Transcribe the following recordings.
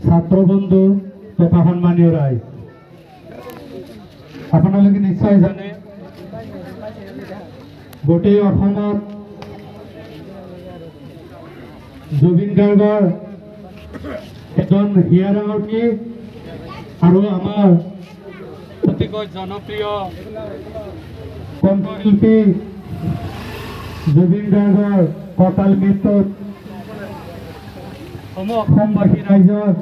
ছাত্ৰবন্ধু তথা সন্মানীয় ৰায়, আপোনালোকে নিশ্চয় জানে গোটেই অসমত জুবিন গাৰ্গৰ এজন হিয়াৰ আঙুঠি আৰু আমাৰ অতিকৈ জনপ্ৰিয় কণ্ঠশিল্পী জুবিন গাৰ্গৰ অকাল মৃত্যুত অসমবাসী ৰাইজৰ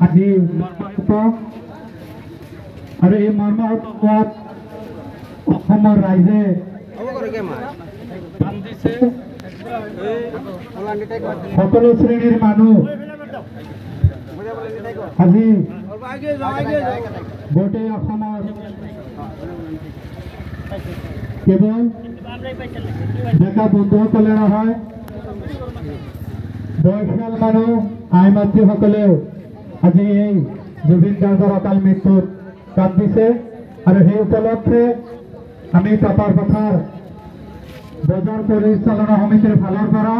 আজি মৰ্মাহত আৰু এই মৰ্মাহত হোৱাত অসমৰ ৰাইজে কান্দিছে। সকলো শ্ৰেণীৰ মানুহ আজি গোটেই অসমৰ কেৱল ডেকা বন্ধুসকলে নহয়, বয়সীয়াল মানুহ আই মাতৃসকলেও আজি এই জুবিন গাৰ্গৰ অকাল মৃত্যুত কান্দিছে। আৰু সেই উপলক্ষে আমি টপাৰ পথাৰ বজাৰ পৰিচালনা সমিতিৰ ফালৰ পৰা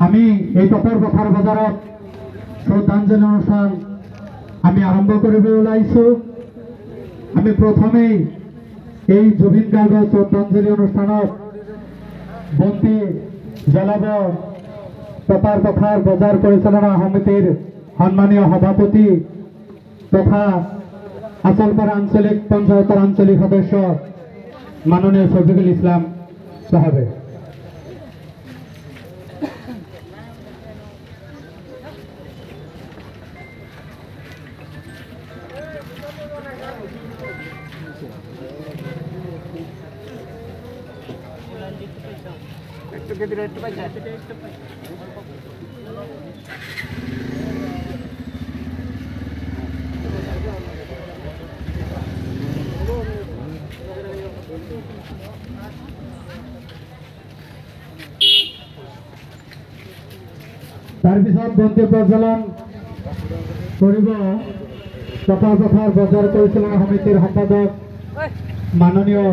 আমি এই টপাৰ পথাৰ বজাৰত শ্ৰদ্ধাঞ্জলি অনুষ্ঠান আমি আৰম্ভ কৰিব ওলাইছোঁ। আমি প্ৰথমেই এই জুবিন গাৰ্গৰ শ্ৰদ্ধাঞ্জলি অনুষ্ঠানত বন্তি জ্বলাব টপাৰ পথাৰ বজাৰ পৰিচালনা সমিতিৰ সন্মানীয় সভাপতি তথা আচলপাৰা আঞ্চলিক পঞ্চায়তৰ আঞ্চলিক সদস্য মাননীয় শফিকুল ইছলাম সাহেবে। তাৰপিছত বন্তি প্ৰজ্বলন কৰিব টপাৰ পথাৰ বজাৰ পৰিচালনা সমিতিৰ সম্পাদক মাননীয়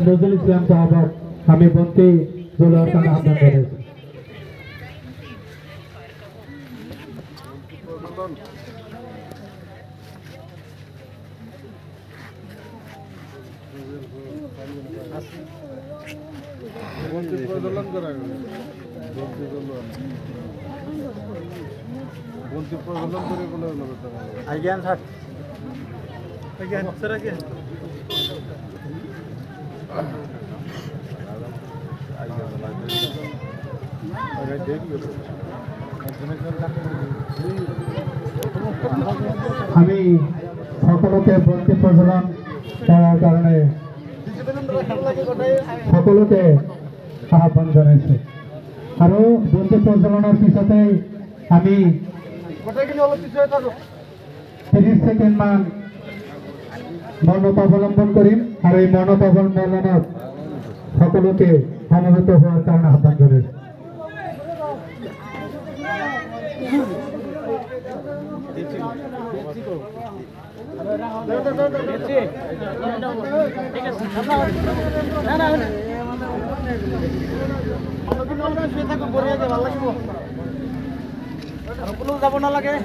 নজৰুল ইছলাম সাহেবক আমি বন্তি জ্বলোৱাৰ কাৰণে আহ্বান জনাইছোঁ। আমি সকলোকে বন্তি প্ৰজ্বলন কৰাৰ কাৰণে সকলোকে আহ্বান জনাইছোঁ। আৰু বন্তি প্ৰজ্বলনৰ পিছতেই আমি 30 ছেকেণ্ডমান মৌনতা অৱলম্বন কৰিম আৰু এই মৌনতা অৱলম্বনত সকলোকে সমবেত হোৱাৰ কাৰণে আহ্বান জনাইছোঁ। যাব নালাগে।